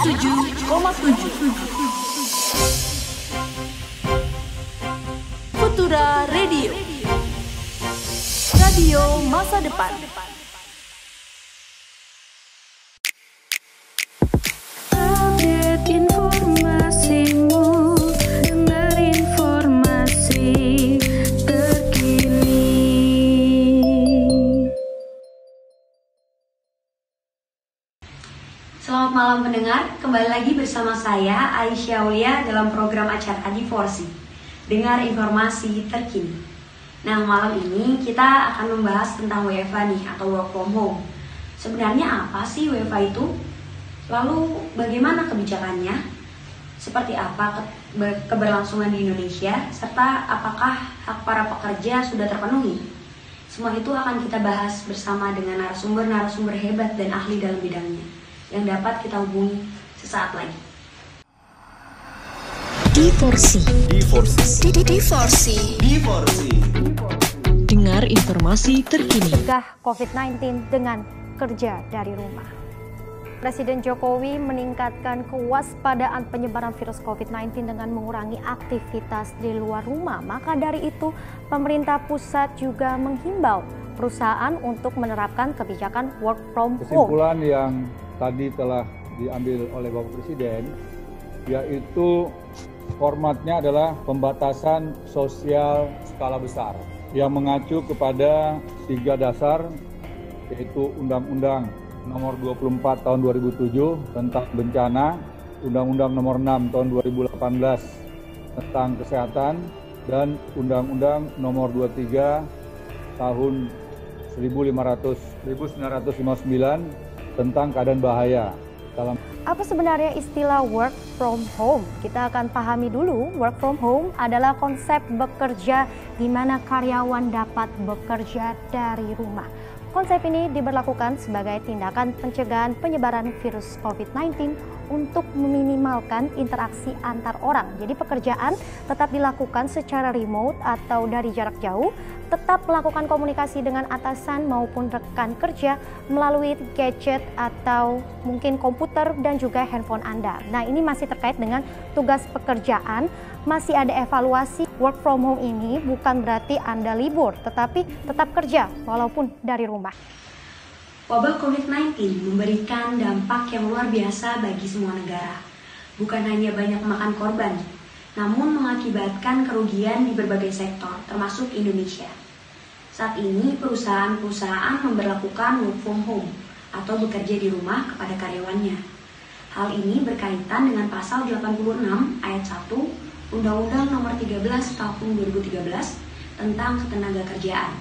107,7 Futura Radio, radio masa depan. Update informasimu, dengar informasi terkini. Selamat malam pendengar, kembali lagi bersama saya Aisyah Aulia dalam program acara Divorsi, dengar informasi terkini. Nah, malam ini kita akan membahas tentang WFH nih, atau work from home. Sebenarnya apa sih WFH itu? Lalu bagaimana kebijakannya? Seperti apa keberlangsungan di Indonesia? Serta apakah hak para pekerja sudah terpenuhi? Semua itu akan kita bahas bersama dengan narasumber-narasumber hebat dan ahli dalam bidangnya yang dapat kita hubungi sesaat lagi. Divorsi. Dengar informasi terkini. Cegah COVID-19 dengan kerja dari rumah. Presiden Jokowi meningkatkan kewaspadaan penyebaran virus COVID-19 dengan mengurangi aktivitas di luar rumah. Maka dari itu, pemerintah pusat juga menghimbau perusahaan untuk menerapkan kebijakan work from home. Kesimpulan yang tadi telah diambil oleh Bapak Presiden, yaitu formatnya adalah pembatasan sosial skala besar yang mengacu kepada 3 dasar, yaitu Undang-Undang Nomor 24 Tahun 2007 tentang bencana, Undang-Undang Nomor 6 Tahun 2018 tentang kesehatan, dan Undang-Undang Nomor 23 Tahun 1959 tentang keadaan bahaya. Apa sebenarnya istilah work from home? Kita akan pahami dulu. Work from home adalah konsep bekerja di mana karyawan dapat bekerja dari rumah. Konsep ini diberlakukan sebagai tindakan pencegahan penyebaran virus COVID-19 untuk meminimalkan interaksi antar orang. Jadi pekerjaan tetap dilakukan secara remote atau dari jarak jauh, tetap melakukan komunikasi dengan atasan maupun rekan kerja melalui gadget atau mungkin komputer dan juga handphone Anda. Nah, ini masih terkait dengan tugas pekerjaan, masih ada evaluasi. Work from home ini bukan berarti Anda libur, tetapi tetap kerja walaupun dari rumah. Wabah COVID-19 memberikan dampak yang luar biasa bagi semua negara. Bukan hanya banyak memakan korban, namun mengakibatkan kerugian di berbagai sektor, termasuk Indonesia. Saat ini, perusahaan-perusahaan memberlakukan work from home atau bekerja di rumah kepada karyawannya. Hal ini berkaitan dengan pasal 86 ayat 1 Undang-Undang Nomor 13 Tahun 2013 tentang ketenagakerjaan,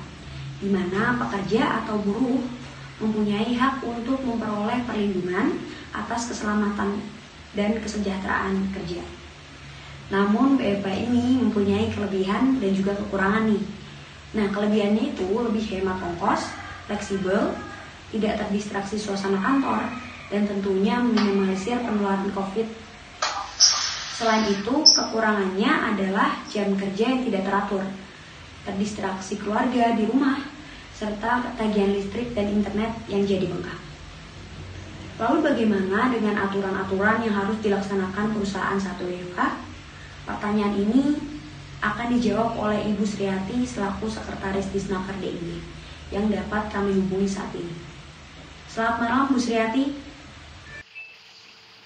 di mana pekerja atau buruh mempunyai hak untuk memperoleh perlindungan atas keselamatan dan kesejahteraan kerja. Namun WFH ini mempunyai kelebihan dan juga kekurangan nih. Nah, kelebihannya itu lebih hemat ongkos, fleksibel, tidak terdistraksi suasana kantor, dan tentunya meminimalisir penularan COVID. Selain itu, kekurangannya adalah jam kerja yang tidak teratur, terdistraksi keluarga di rumah, serta tagihan listrik dan internet yang jadi bengkak. Lalu bagaimana dengan aturan-aturan yang harus dilaksanakan perusahaan saat WFH? Pertanyaan ini akan dijawab oleh Ibu Sriati selaku Sekretaris Disnaker DIY yang dapat kami hubungi saat ini. Selamat malam Bu Sriati.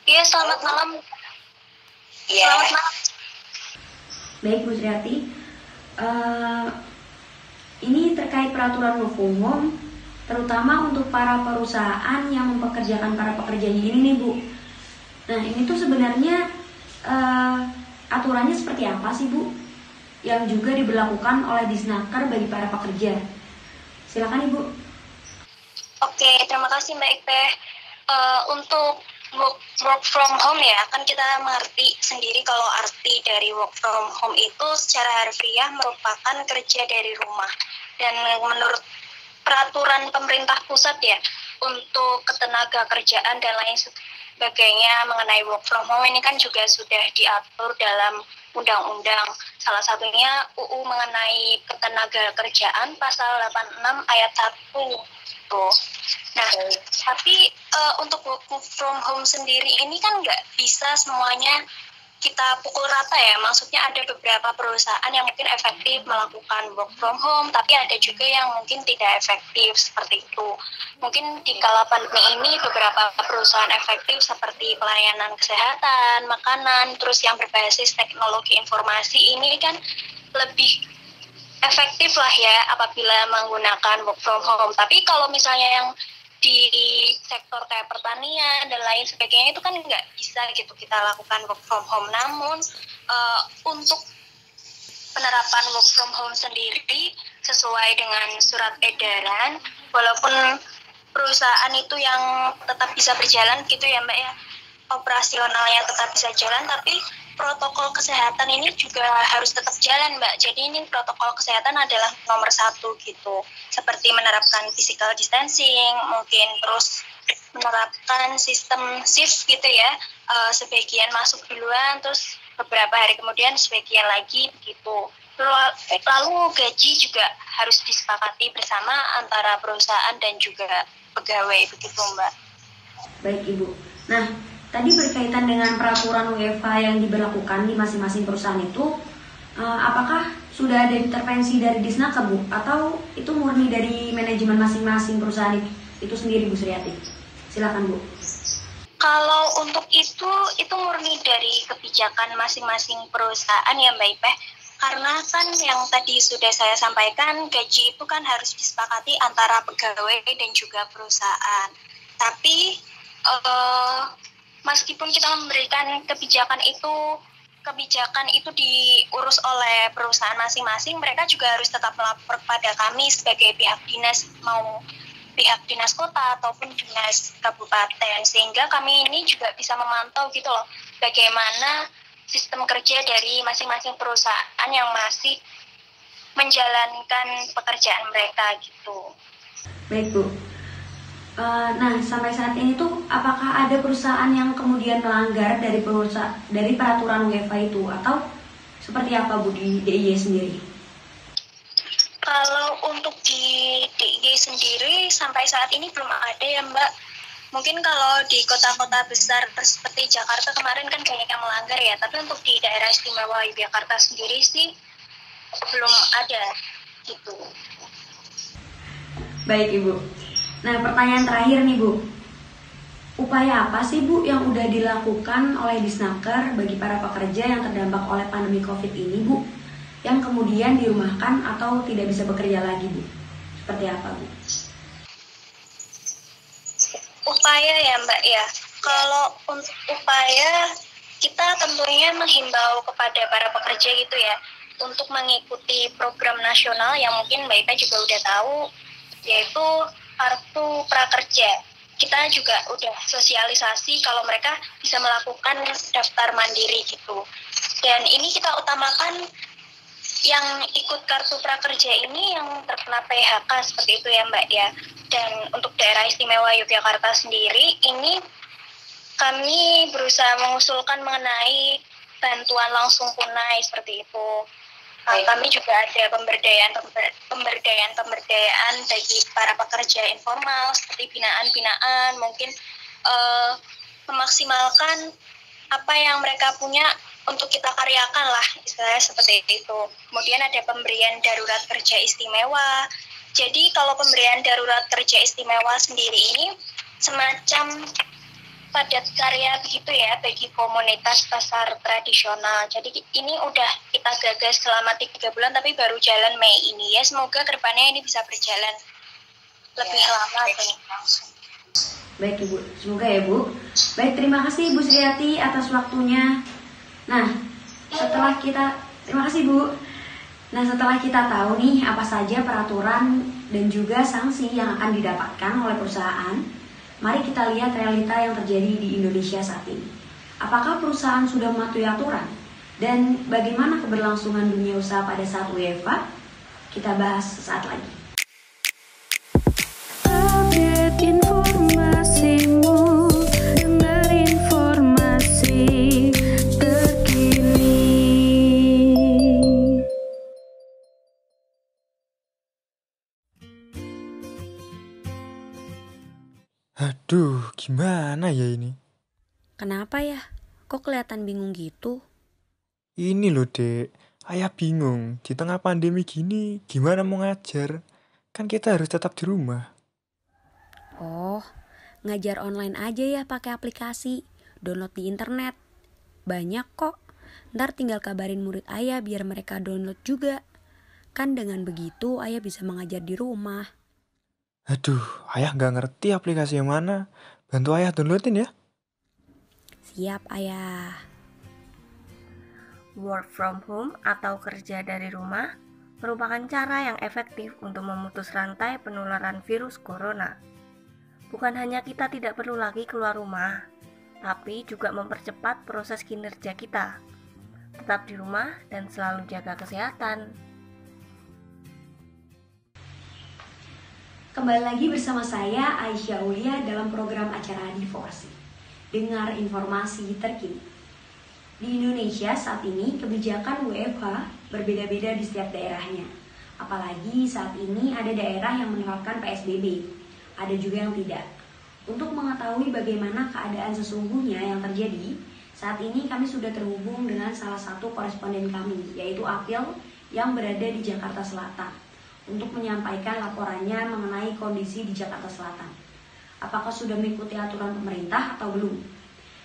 Iya, selamat malam. Iya. Selamat malam. Baik Bu Sriati, ini terkait peraturan work from home, terutama untuk para perusahaan yang mempekerjakan para pekerjanya ini nih Bu. Nah, ini tuh sebenarnya aturannya seperti apa sih Bu? Yang juga diberlakukan oleh Disnaker bagi para pekerja. Silakan Ibu. Oke, terima kasih Mbak Ipe. Untuk work from home ya, kan kita mengerti sendiri kalau arti dari work from home itu secara harfiah merupakan kerja dari rumah. Dan menurut peraturan pemerintah pusat ya, untuk ketenaga kerjaan dan lain sebagainya mengenai work from home ini kan juga sudah diatur dalam undang-undang. Salah satunya UU mengenai ketenaga kerjaan pasal 86 ayat 1. Tuh. Nah, baik. Tapi untuk work from home sendiri ini kan nggak bisa semuanya kita pukul rata ya. Maksudnya ada beberapa perusahaan yang mungkin efektif melakukan work from home, tapi ada juga yang mungkin tidak efektif seperti itu. Mungkin di kala pandemi ini beberapa perusahaan efektif seperti pelayanan kesehatan, makanan, terus yang berbasis teknologi informasi ini kan lebih efektif lah ya apabila menggunakan work from home. Tapi kalau misalnya yang di sektor kayak pertanian dan lain sebagainya itu kan nggak bisa gitu kita lakukan work from home. Namun untuk penerapan work from home sendiri sesuai dengan surat edaran, walaupun perusahaan itu yang tetap bisa berjalan gitu ya Mbak ya, operasionalnya tetap bisa jalan, tapi protokol kesehatan ini juga harus tetap jalan Mbak. Jadi ini protokol kesehatan adalah nomor 1 gitu. Seperti menerapkan physical distancing, mungkin terus menerapkan sistem shift gitu ya. Sebagian masuk duluan, terus beberapa hari kemudian sebagian lagi begitu. Lalu gaji juga harus disepakati bersama antara perusahaan dan juga pegawai begitu Mbak. Baik Ibu. Nah, tadi berkaitan dengan peraturan UEFA yang diberlakukan di masing-masing perusahaan itu, apakah sudah ada intervensi dari Disnaker Bu? Atau itu murni dari manajemen masing-masing perusahaan itu sendiri Bu Suryati? Silakan Bu. Kalau untuk itu murni dari kebijakan masing-masing perusahaan ya Mbak Ipeh. Karena kan yang tadi sudah saya sampaikan, gaji itu kan harus disepakati antara pegawai dan juga perusahaan. Tapi meskipun kita memberikan kebijakan itu diurus oleh perusahaan masing-masing, mereka juga harus tetap melapor pada kami sebagai pihak dinas, mau pihak dinas kota ataupun dinas kabupaten, sehingga kami ini juga bisa memantau gitu loh bagaimana sistem kerja dari masing-masing perusahaan yang masih menjalankan pekerjaan mereka gitu. Baik Bu. Nah, sampai saat ini tuh apakah ada perusahaan yang kemudian melanggar dari peraturan UEFA itu, atau seperti apa Bu di DIY sendiri? Kalau untuk di DIY sendiri sampai saat ini belum ada ya Mbak. Mungkin kalau di kota-kota besar seperti Jakarta kemarin kan banyak yang melanggar ya, tapi untuk di daerah istimewa Yogyakarta sendiri sih belum ada gitu. Baik Ibu. Nah, pertanyaan terakhir nih Bu, upaya apa sih Bu yang udah dilakukan oleh Disnaker bagi para pekerja yang terdampak oleh pandemi COVID ini Bu, yang kemudian dirumahkan atau tidak bisa bekerja lagi Bu? Seperti apa Bu? Upaya ya Mbak ya, kalau untuk upaya kita tentunya menghimbau kepada para pekerja gitu ya, untuk mengikuti program nasional yang mungkin Mbak Ipa juga udah tahu, yaitu Kartu Prakerja. Kita juga udah sosialisasi kalau mereka bisa melakukan daftar mandiri gitu. Dan ini kita utamakan yang ikut Kartu Prakerja ini yang terkena PHK seperti itu ya Mbak ya. Dan untuk daerah istimewa Yogyakarta sendiri ini kami berusaha mengusulkan mengenai bantuan langsung tunai seperti itu. Kami juga ada pemberdayaan bagi para pekerja informal seperti binaan-binaan, mungkin memaksimalkan apa yang mereka punya untuk kita karyakan lah, istilahnya seperti itu. Kemudian ada pemberian darurat kerja istimewa. Jadi kalau pemberian darurat kerja istimewa sendiri ini semacam padat karya begitu ya bagi komunitas pasar tradisional. Jadi ini udah kita gagas selama 3 bulan tapi baru jalan Mei ini ya. Semoga kedepannya ini bisa berjalan lebih lama nih. Baik Ibu, semoga ya Bu. Baik, terima kasih Bu Suryati atas waktunya. Nah, terima kasih Bu. Nah, setelah kita tahu nih apa saja peraturan dan juga sanksi yang akan didapatkan oleh perusahaan, mari kita lihat realita yang terjadi di Indonesia saat ini. Apakah perusahaan sudah mematuhi aturan? Dan bagaimana keberlangsungan dunia usaha pada saat UEFA? Kita bahas sesaat lagi. Update informasimu. Aduh, gimana ya ini? Kenapa ya? Kok kelihatan bingung gitu? Ini loh, Dek. Ayah bingung. Di tengah pandemi gini, gimana mau ngajar? Kan kita harus tetap di rumah. Oh, ngajar online aja ya pakai aplikasi. Download di internet. Banyak kok. Ntar tinggal kabarin murid ayah biar mereka download juga. Kan dengan begitu ayah bisa mengajar di rumah. Aduh, ayah nggak ngerti aplikasi yang mana. Bantu ayah downloadin ya. Siap ayah. Work from home atau kerja dari rumah merupakan cara yang efektif untuk memutus rantai penularan virus corona. Bukan hanya kita tidak perlu lagi keluar rumah, tapi juga mempercepat proses kinerja kita. Tetap di rumah dan selalu jaga kesehatan. Kembali lagi bersama saya Aisyah Ulia dalam program acara Divorsi. Dengar informasi terkini. Di Indonesia saat ini kebijakan WFH berbeda-beda di setiap daerahnya. Apalagi saat ini ada daerah yang menerapkan PSBB, ada juga yang tidak. Untuk mengetahui bagaimana keadaan sesungguhnya yang terjadi, saat ini kami sudah terhubung dengan salah satu koresponden kami, yaitu April yang berada di Jakarta Selatan, untuk menyampaikan laporannya mengenai kondisi di Jakarta Selatan. Apakah sudah mengikuti aturan pemerintah atau belum?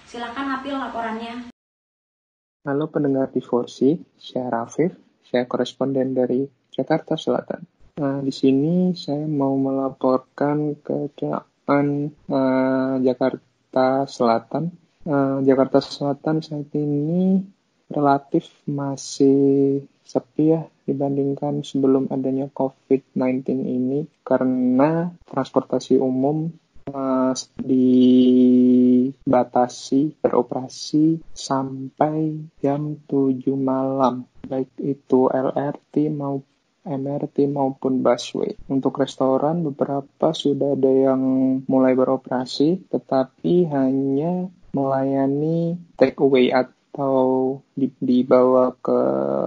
Silakan April laporannya. Halo pendengar Divorsi, saya Rafif, saya koresponden dari Jakarta Selatan. Di sini saya mau melaporkan keadaan Jakarta Selatan. Jakarta Selatan saat ini relatif masih sepi ya dibandingkan sebelum adanya COVID-19 ini, karena transportasi umum dibatasi beroperasi sampai jam 7 malam, baik itu LRT maupun MRT maupun busway. Untuk restoran beberapa sudah ada yang mulai beroperasi, tetapi hanya melayani take away atau dibawa ke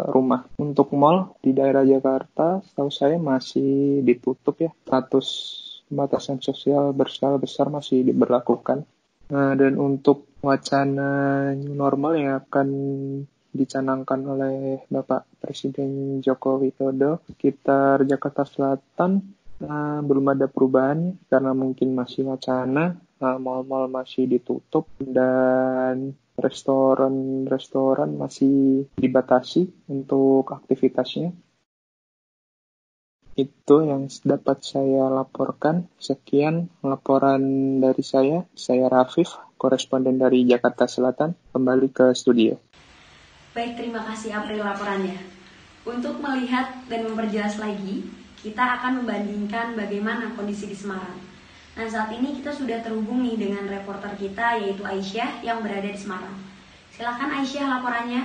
rumah. Untuk mall di daerah Jakarta, setahu saya masih ditutup ya. Status pembatasan sosial berskala besar masih diberlakukan. Dan untuk wacana new normal yang akan dicanangkan oleh Bapak Presiden Joko Widodo sekitar Jakarta Selatan, belum ada perubahan karena mungkin masih wacana. Mal-mal masih ditutup dan restoran masih dibatasi untuk aktivitasnya. Itu yang dapat saya laporkan. Sekian laporan dari saya Rafif, koresponden dari Jakarta Selatan, kembali ke studio. Baik, terima kasih April laporannya. Untuk melihat dan memperjelas lagi, kita akan membandingkan bagaimana kondisi di Semarang. Nah, saat ini kita sudah terhubung nih dengan reporter kita, yaitu Aisyah yang berada di Semarang. Silakan Aisyah laporannya.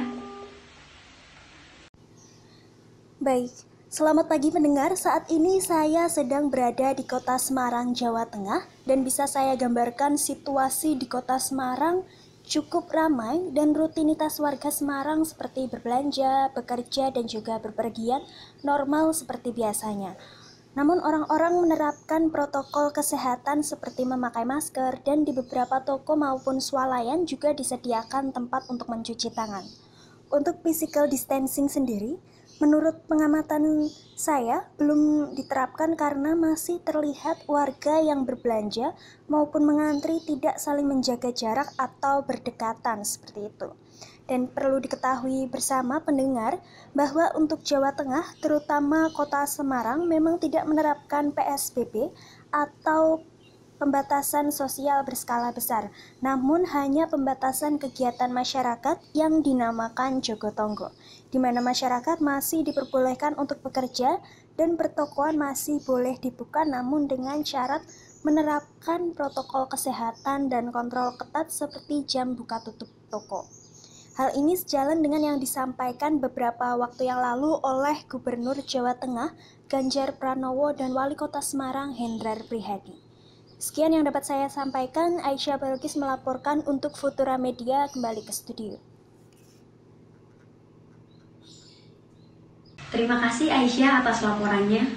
Baik, selamat pagi pendengar. Saat ini saya sedang berada di kota Semarang, Jawa Tengah, dan bisa saya gambarkan situasi di kota Semarang cukup ramai dan rutinitas warga Semarang seperti berbelanja, bekerja, dan juga berpergian normal seperti biasanya. Namun orang-orang menerapkan protokol kesehatan seperti memakai masker, dan di beberapa toko maupun swalayan juga disediakan tempat untuk mencuci tangan. Untuk physical distancing sendiri, menurut pengamatan saya belum diterapkan karena masih terlihat warga yang berbelanja maupun mengantri tidak saling menjaga jarak atau berdekatan seperti itu. Dan perlu diketahui bersama pendengar bahwa untuk Jawa Tengah, terutama kota Semarang, memang tidak menerapkan PSBB atau pembatasan sosial berskala besar, namun hanya pembatasan kegiatan masyarakat yang dinamakan Jogotonggo, di mana masyarakat masih diperbolehkan untuk bekerja dan pertokoan masih boleh dibuka, namun dengan syarat menerapkan protokol kesehatan dan kontrol ketat seperti jam buka tutup toko. Hal ini sejalan dengan yang disampaikan beberapa waktu yang lalu oleh Gubernur Jawa Tengah Ganjar Pranowo dan Wali Kota Semarang Hendrar Prihadi. Sekian yang dapat saya sampaikan. Aisyah Balkis melaporkan untuk Futura Media, kembali ke studio. Terima kasih Aisyah atas laporannya.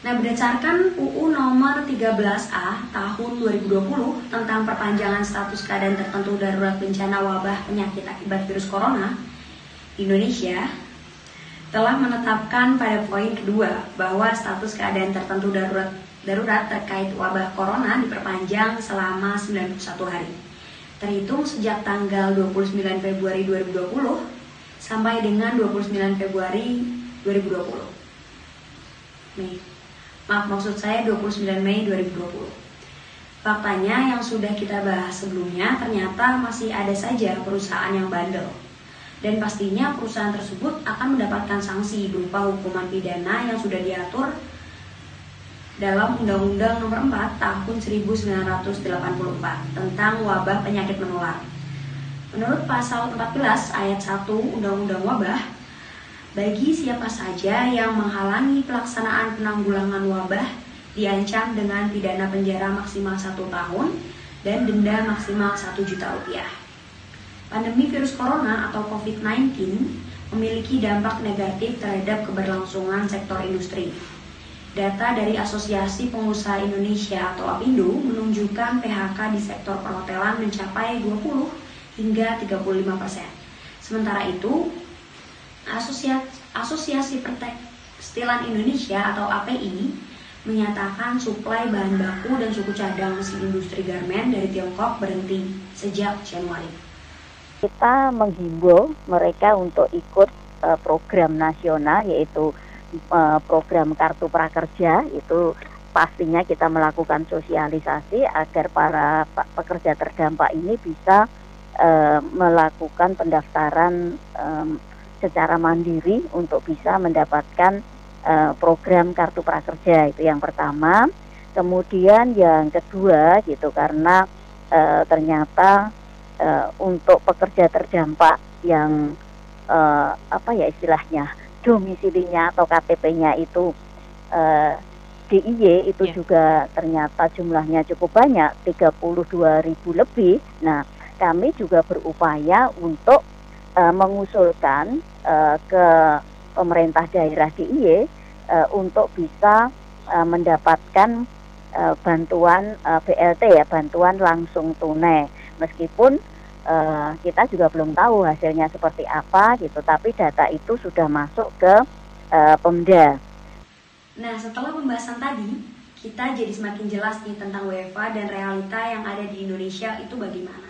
Nah, berdasarkan UU nomor 13A tahun 2020 tentang perpanjangan status keadaan tertentu darurat bencana wabah penyakit akibat virus corona, Indonesia telah menetapkan pada poin kedua bahwa status keadaan tertentu darurat terkait wabah corona diperpanjang selama 91 hari. Terhitung sejak tanggal 29 Februari 2020 sampai dengan 29 Februari 2020. Maksud saya 29 Mei 2020. Faktanya yang sudah kita bahas sebelumnya, ternyata masih ada saja perusahaan yang bandel. Dan pastinya perusahaan tersebut akan mendapatkan sanksi berupa hukuman pidana yang sudah diatur dalam Undang-Undang Nomor 4 Tahun 1984 tentang wabah penyakit menular. Menurut Pasal 14 Ayat 1 Undang-Undang Wabah, bagi siapa saja yang menghalangi pelaksanaan penanggulangan wabah diancam dengan pidana penjara maksimal 1 tahun dan denda maksimal 1 juta rupiah. Pandemi virus corona atau COVID-19 memiliki dampak negatif terhadap keberlangsungan sektor industri. Data dari Asosiasi Pengusaha Indonesia atau APindo menunjukkan PHK di sektor perhotelan mencapai 20 hingga 35%. Sementara itu, Asosiasi Pertekstilan Indonesia atau API menyatakan suplai bahan baku dan suku cadang mesin industri garmen dari Tiongkok berhenti sejak Januari. Kita menghimbau mereka untuk ikut program nasional, yaitu program Kartu Prakerja. Itu pastinya kita melakukan sosialisasi agar para pekerja terdampak ini bisa melakukan pendaftaran secara mandiri untuk bisa mendapatkan program Kartu Prakerja. Itu yang pertama. Kemudian yang kedua gitu, karena ternyata untuk pekerja terdampak yang istilahnya domisilinya atau KTP-nya itu DIY itu juga ternyata jumlahnya cukup banyak, 32.000 lebih. Nah, kami juga berupaya untuk mengusulkan ke pemerintah daerah DIY untuk bisa mendapatkan bantuan BLT ya, bantuan langsung tunai. Meskipun kita juga belum tahu hasilnya seperti apa gitu, tapi data itu sudah masuk ke Pemda. Nah, setelah pembahasan tadi, kita jadi semakin jelas nih tentang WFH dan realita yang ada di Indonesia itu bagaimana.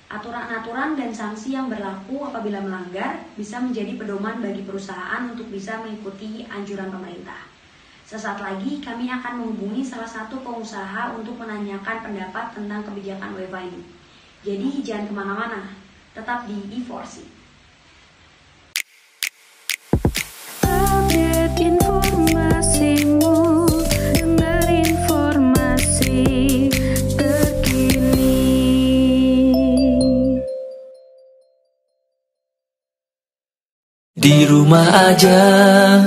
Aturan-aturan dan sanksi yang berlaku apabila melanggar bisa menjadi pedoman bagi perusahaan untuk bisa mengikuti anjuran pemerintah. Sesaat lagi kami akan menghubungi salah satu pengusaha untuk menanyakan pendapat tentang kebijakan WFH ini. Jadi jangan kemana-mana, tetap di D4C. Update informasimu, dengar informasi terkini. Di rumah aja,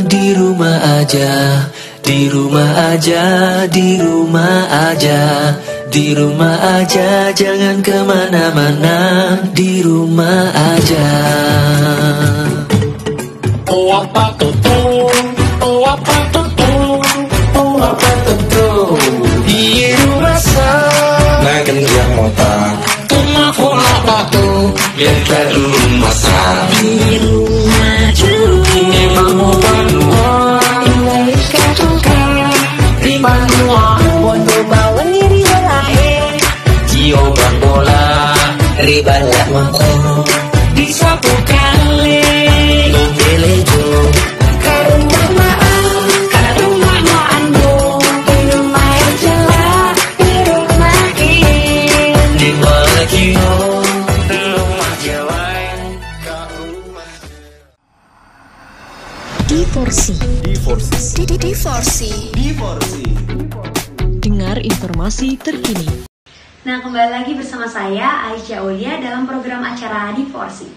di rumah aja, di rumah aja, di rumah aja, di rumah aja, jangan kemana-mana, di rumah aja. Oh apa tuh, oh apa tuh, oh apa tuh, di rumah sana, makan yang motor, rumah pola batu, biar terlalu masak. Di rumah juga, emang mau bangun, mulai kacungkan, di Banua, bondo bawa ngiri balae, Cio bola, ribalak mako, di sapu kali, nubelejo, karena maaf, karena maafan do, di rumah aja lah, di rumah ini, di mana kino, di rumah Jawa, D4C. Dengar informasi terkini. Nah, kembali lagi bersama saya Aisyah Aulia dalam program acara D4C.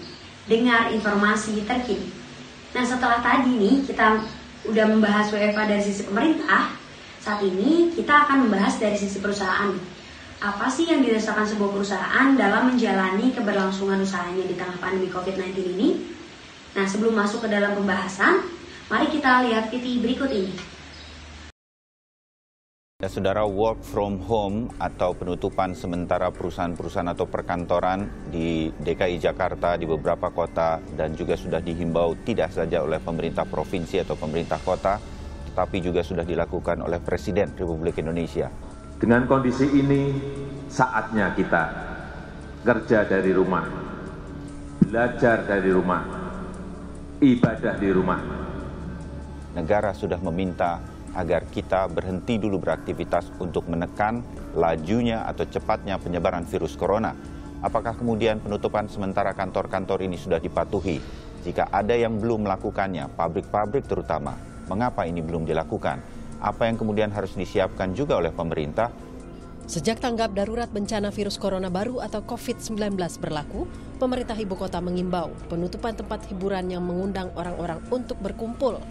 Dengar informasi terkini. Nah, setelah tadi nih kita udah membahas WFH dari sisi pemerintah, saat ini kita akan membahas dari sisi perusahaan. Apa sih yang dirasakan sebuah perusahaan dalam menjalani keberlangsungan usahanya di tengah pandemi COVID-19 ini? Nah, sebelum masuk ke dalam pembahasan, mari kita lihat video berikut ini. Ya, saudara, work from home atau penutupan sementara perusahaan-perusahaan atau perkantoran di DKI Jakarta, di beberapa kota, dan juga sudah dihimbau tidak saja oleh pemerintah provinsi atau pemerintah kota, tetapi juga sudah dilakukan oleh Presiden Republik Indonesia. Dengan kondisi ini, saatnya kita kerja dari rumah, belajar dari rumah, ibadah di rumah. Negara sudah meminta agar kita berhenti dulu beraktivitas untuk menekan lajunya atau cepatnya penyebaran virus corona. Apakah kemudian penutupan sementara kantor-kantor ini sudah dipatuhi? Jika ada yang belum melakukannya, pabrik-pabrik terutama, mengapa ini belum dilakukan? Apa yang kemudian harus disiapkan juga oleh pemerintah? Sejak tanggap darurat bencana virus corona baru atau COVID-19 berlaku, pemerintah ibu kota mengimbau penutupan tempat hiburan yang mengundang orang-orang untuk berkumpul.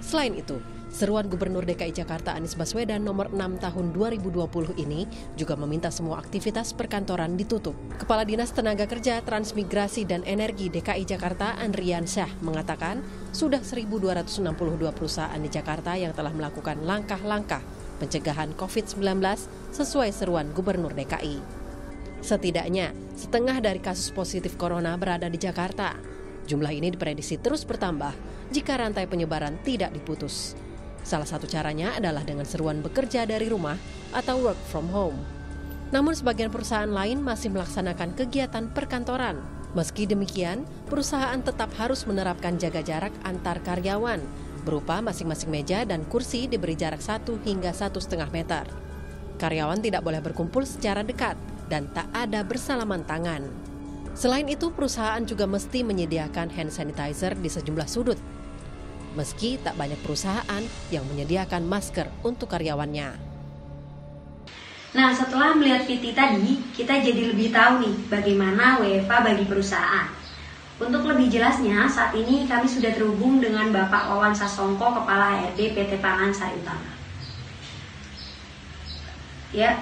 Selain itu, seruan Gubernur DKI Jakarta Anies Baswedan nomor 6 tahun 2020 ini juga meminta semua aktivitas perkantoran ditutup. Kepala Dinas Tenaga Kerja, Transmigrasi dan Energi DKI Jakarta Andrian Syah mengatakan sudah 1.262 perusahaan di Jakarta yang telah melakukan langkah-langkah pencegahan COVID-19 sesuai seruan Gubernur DKI. Setidaknya, setengah dari kasus positif corona berada di Jakarta. Jumlah ini diprediksi terus bertambah jika rantai penyebaran tidak diputus. Salah satu caranya adalah dengan seruan bekerja dari rumah atau work from home. Namun sebagian perusahaan lain masih melaksanakan kegiatan perkantoran. Meski demikian, perusahaan tetap harus menerapkan jaga jarak antar karyawan, berupa masing-masing meja dan kursi diberi jarak 1 hingga 1,5 meter. Karyawan tidak boleh berkumpul secara dekat dan tak ada bersalaman tangan. Selain itu, perusahaan juga mesti menyediakan hand sanitizer di sejumlah sudut. Meski tak banyak perusahaan yang menyediakan masker untuk karyawannya. Nah, setelah melihat VT tadi, kita jadi lebih tahu nih bagaimana WFH bagi perusahaan. Untuk lebih jelasnya, saat ini kami sudah terhubung dengan Bapak Wawan Sasongko, Kepala HRD PT Pangan Sari Utama. Ya.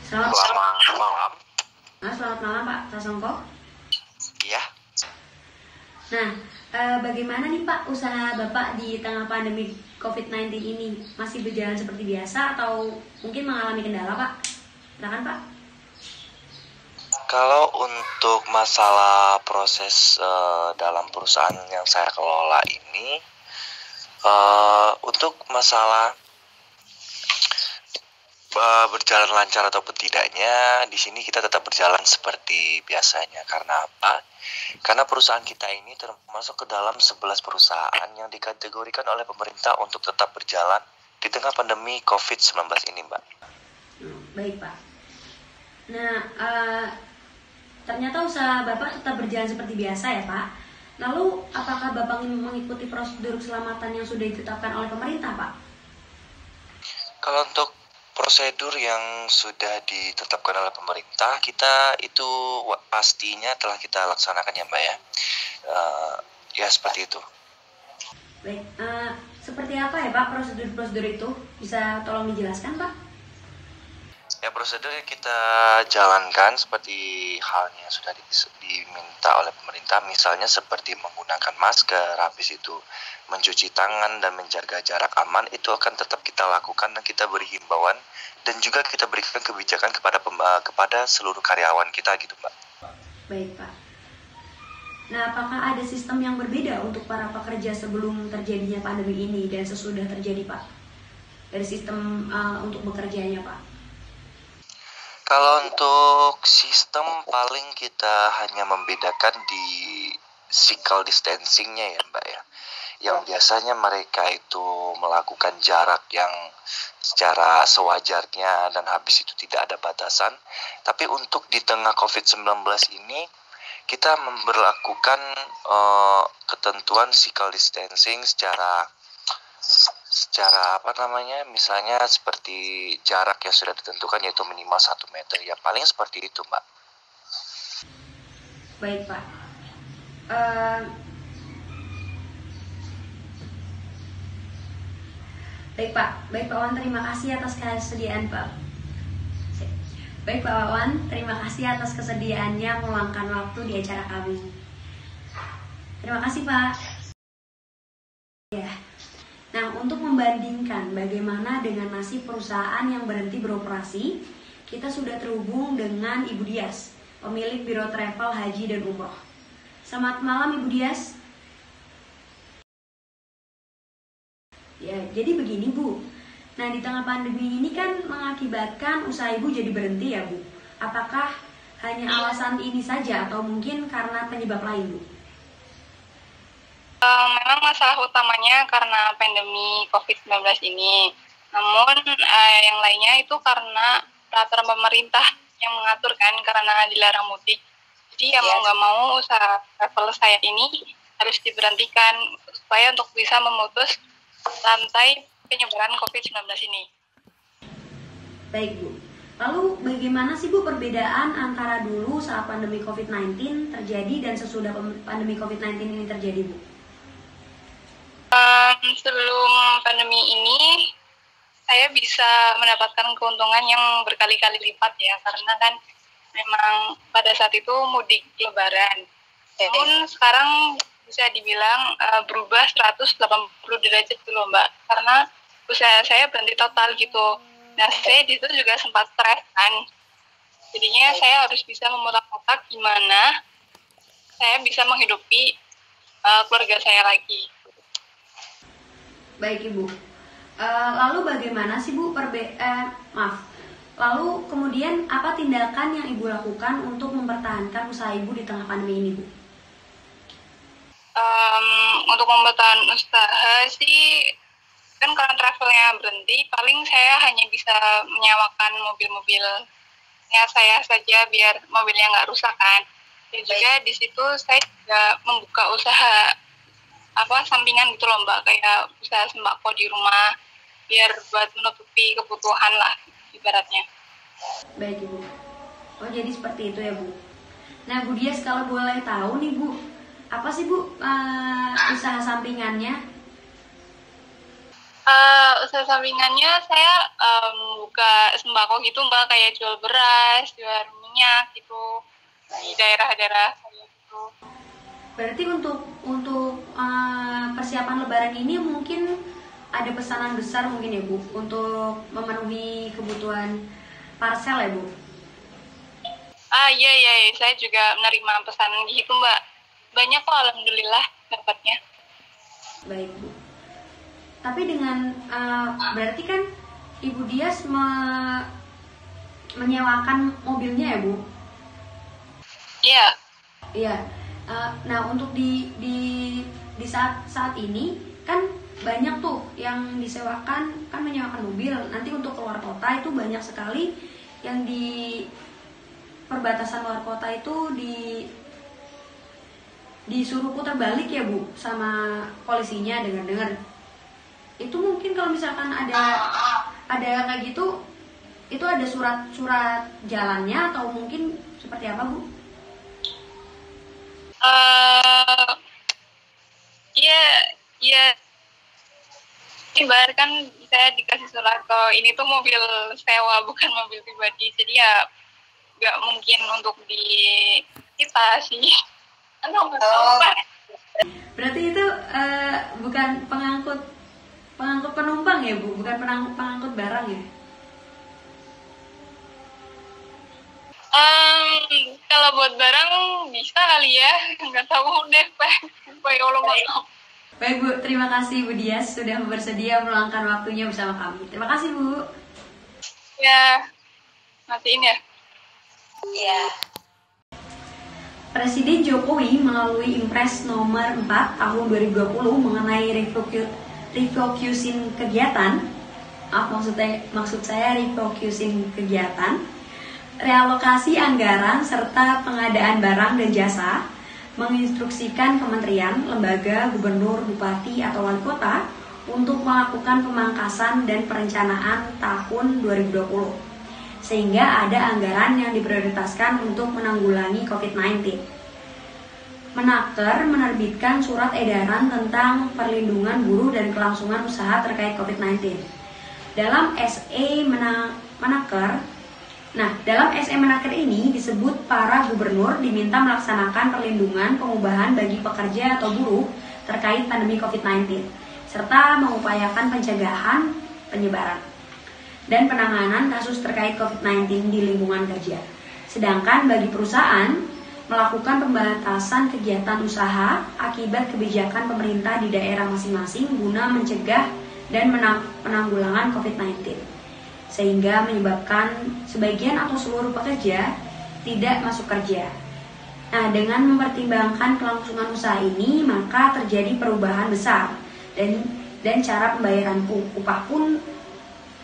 Selamat malam. Selamat malam Pak Sasongko. Iya. Nah, bagaimana nih Pak usaha Bapak di tengah pandemi COVID-19 ini? Masih berjalan seperti biasa atau mungkin mengalami kendala Pak? Silakan Pak. Kalau untuk masalah proses dalam perusahaan yang saya kelola ini, untuk masalah berjalan lancar ataupun tidaknya, di sini kita tetap berjalan seperti biasanya. Karena apa? Karena perusahaan kita ini termasuk ke dalam 11 perusahaan yang dikategorikan oleh pemerintah untuk tetap berjalan di tengah pandemi COVID-19 ini, Mbak. Baik, Pak. Nah, ternyata usaha Bapak tetap berjalan seperti biasa ya, Pak. Lalu, apakah Bapak mengikuti prosedur keselamatan yang sudah ditetapkan oleh pemerintah, Pak? Kalau untuk prosedur yang sudah ditetapkan oleh pemerintah, kita itu pastinya telah kita laksanakan ya Mbak ya. Ya seperti itu. Baik, seperti apa ya Pak prosedur-prosedur itu? Bisa tolong dijelaskan Pak? Ya prosedur yang kita jalankan seperti halnya sudah diminta oleh pemerintah, misalnya seperti menggunakan masker, habis itu mencuci tangan dan menjaga jarak aman, itu akan tetap kita lakukan dan kita beri himbauan dan juga kita berikan kebijakan kepada seluruh karyawan kita gitu Mbak. Baik Pak. Nah apakah ada sistem yang berbeda untuk para pekerja sebelum terjadinya pandemi ini dan sesudah terjadi Pak? Dari sistem untuk bekerjanya Pak? Kalau untuk sistem paling kita hanya membedakan di physical distancing-nya ya Mbak ya. Yang biasanya mereka itu melakukan jarak yang secara sewajarnya dan habis itu tidak ada batasan. Tapi untuk di tengah COVID-19 ini kita memberlakukan ketentuan physical distancing secara misalnya seperti jarak yang sudah ditentukan yaitu minimal 1 meter ya paling seperti itu Mbak. Baik Pak. Baik Pak Wawan, terima kasih atas kesediaan Pak. Baik Pak Wawan, terima kasih atas kesediaannya meluangkan waktu di acara kami. Terima kasih Pak. Ya. membandingkan bagaimana dengan nasib perusahaan yang berhenti beroperasi, kita sudah terhubung dengan Ibu Dias, pemilik Biro Travel Haji dan Umroh. Selamat malam Ibu Dias. Ya, jadi begini Bu. Nah, di tengah pandemi ini kan mengakibatkan usaha Ibu jadi berhenti ya Bu. Apakah hanya alasan ini saja atau mungkin karena penyebab lain Bu? Memang masalah utamanya karena pandemi COVID-19 ini. Namun yang lainnya itu karena peraturan pemerintah yang mengatur kan karena dilarang mudik. Jadi ya mau nggak mau usaha travel saya ini harus diberhentikan supaya untuk bisa memutus rantai penyebaran COVID-19 ini. Baik Bu. Lalu bagaimana sih Bu perbedaan antara dulu saat pandemi COVID-19 terjadi dan sesudah pandemi COVID-19 ini terjadi Bu? Sebelum pandemi ini saya bisa mendapatkan keuntungan yang berkali-kali lipat ya, karena kan memang pada saat itu mudik lebaran. Namun sekarang bisa dibilang berubah 180 derajat dulu Mbak, karena usaha saya berhenti total gitu. Nah saya di situ juga sempat stres kan, jadinya saya harus bisa memutar otak gimana saya bisa menghidupi keluarga saya lagi. Baik Ibu. Lalu bagaimana sih Bu Lalu kemudian apa tindakan yang Ibu lakukan untuk mempertahankan usaha Ibu di tengah pandemi ini Bu? Untuk mempertahankan usaha sih kan karena travelnya berhenti, paling saya hanya bisa menyewakan mobil-mobilnya saya saja biar mobilnya nggak rusak kan. Dan juga di situ saya juga membuka usaha sampingan gitu loh Mbak, kayak usaha sembako di rumah biar buat menutupi kebutuhan lah ibaratnya. Baik Ibu. Oh jadi seperti itu ya Bu. Nah Bu Dias, kalau boleh tahu nih Bu, apa sih Bu usaha sampingannya? Usaha sampingannya saya buka sembako gitu Mbak, kayak jual beras, jual minyak gitu di daerah-daerah kayak gitu. Berarti untuk persiapan Lebaran ini mungkin ada pesanan besar mungkin ya Bu untuk memenuhi kebutuhan parcel ya Bu? Iya, saya juga menerima pesanan gitu Mbak. Banyak kok alhamdulillah dapatnya. Baik Bu. Tapi dengan berarti kan Ibu Dias menyewakan mobilnya ya Bu? Iya. Iya. Nah untuk di saat ini kan banyak tuh yang disewakan, kan menyewakan mobil. Nanti untuk keluar kota itu banyak sekali yang di perbatasan luar kota itu disuruh putar balik ya Bu sama polisinya, dengar-dengar. Itu mungkin kalau misalkan ada kayak gitu, itu ada surat jalannya atau mungkin seperti apa Bu? Iya. Ibarat kan saya dikasih surat kalau ini tuh mobil sewa bukan mobil pribadi, jadi ya nggak mungkin untuk di kita sih. Berarti itu bukan pengangkut penumpang ya Bu, bukan pengangkut barang ya? Kalau buat barang bisa kali ya, nggak tahu deh Pak. Baik Bu, terima kasih Bu Dias sudah bersedia meluangkan waktunya bersama kami. Terima kasih Bu. Ya, matiin ya. Ya. Presiden Jokowi melalui Impres nomor 4 tahun 2020 mengenai refocusing kegiatan, maksud saya refocusing kegiatan, realokasi anggaran serta pengadaan barang dan jasa, menginstruksikan kementerian, lembaga, gubernur, bupati, atau wali kota untuk melakukan pemangkasan dan perencanaan tahun 2020, sehingga ada anggaran yang diprioritaskan untuk menanggulangi COVID-19. Menaker menerbitkan surat edaran tentang perlindungan buruh dan kelangsungan usaha terkait COVID-19. Dalam SE Menaker ini disebut para gubernur diminta melaksanakan perlindungan pengubahan bagi pekerja atau buruh terkait pandemi COVID-19. serta mengupayakan pencegahan penyebaran dan penanganan kasus terkait COVID-19 di lingkungan kerja. Sedangkan bagi perusahaan, melakukan pembatasan kegiatan usaha akibat kebijakan pemerintah di daerah masing-masing guna mencegah dan penanggulangan COVID-19, sehingga menyebabkan sebagian atau seluruh pekerja tidak masuk kerja. Nah, dengan mempertimbangkan kelangsungan usaha ini, maka terjadi perubahan besar dan cara pembayaran upah pun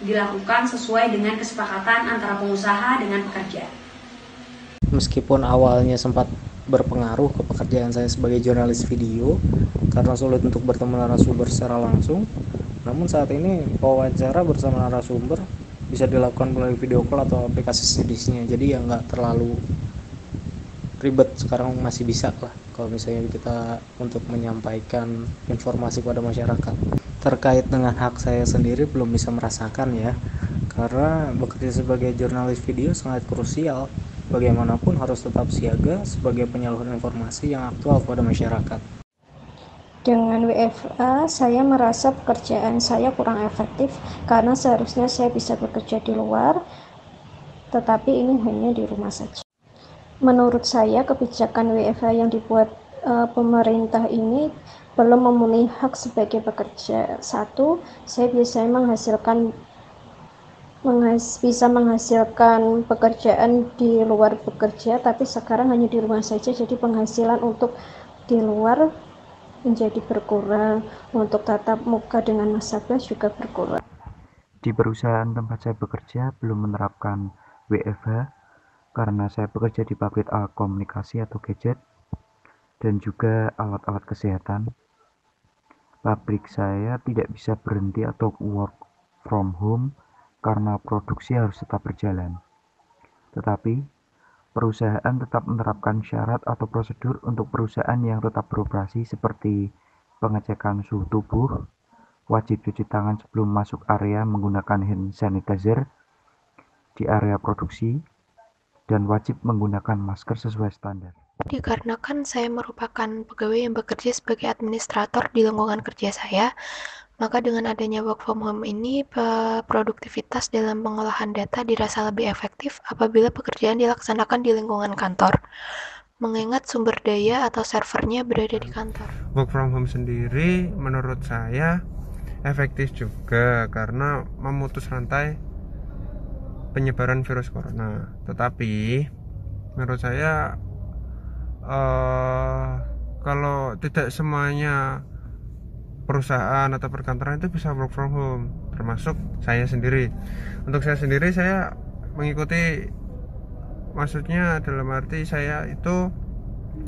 dilakukan sesuai dengan kesepakatan antara pengusaha dengan pekerja. Meskipun awalnya sempat berpengaruh ke pekerjaan saya sebagai jurnalis video karena sulit untuk bertemu narasumber secara langsung, namun saat ini wawancara bersama narasumber bisa dilakukan melalui video call atau aplikasi sedisnya, jadi ya nggak terlalu ribet. Sekarang masih bisa lah kalau misalnya kita untuk menyampaikan informasi kepada masyarakat. Terkait dengan hak saya sendiri belum bisa merasakan ya, karena bekerja sebagai jurnalis video sangat krusial. Bagaimanapun harus tetap siaga sebagai penyalur informasi yang aktual kepada masyarakat. Dengan WFA, saya merasa pekerjaan saya kurang efektif karena seharusnya saya bisa bekerja di luar, tetapi ini hanya di rumah saja. Menurut saya, kebijakan WFA yang dibuat pemerintah ini belum memenuhi hak sebagai pekerja. Satu, saya biasanya bisa menghasilkan pekerjaan di luar bekerja, tapi sekarang hanya di rumah saja, jadi penghasilan untuk di luar menjadi berkurang. Untuk tatap muka dengan nasabah juga berkurang. Di perusahaan tempat saya bekerja belum menerapkan WFH karena saya bekerja di pabrik alat komunikasi atau gadget dan juga alat-alat kesehatan. Pabrik saya tidak bisa berhenti atau work from home karena produksi harus tetap berjalan. Tetapi, perusahaan tetap menerapkan syarat atau prosedur untuk perusahaan yang tetap beroperasi seperti pengecekan suhu tubuh, wajib cuci tangan sebelum masuk area menggunakan hand sanitizer di area produksi, dan wajib menggunakan masker sesuai standar. Dikarenakan saya merupakan pegawai yang bekerja sebagai administrator di lingkungan kerja saya, maka dengan adanya work from home ini, produktivitas dalam pengolahan data dirasa lebih efektif apabila pekerjaan dilaksanakan di lingkungan kantor, mengingat sumber daya atau servernya berada di kantor. Work from home sendiri menurut saya efektif juga karena memutus rantai penyebaran virus corona. Tetapi menurut saya kalau tidak semuanya perusahaan atau perkantoran itu bisa work from home, termasuk saya sendiri. Untuk saya sendiri, saya mengikuti, maksudnya dalam arti saya itu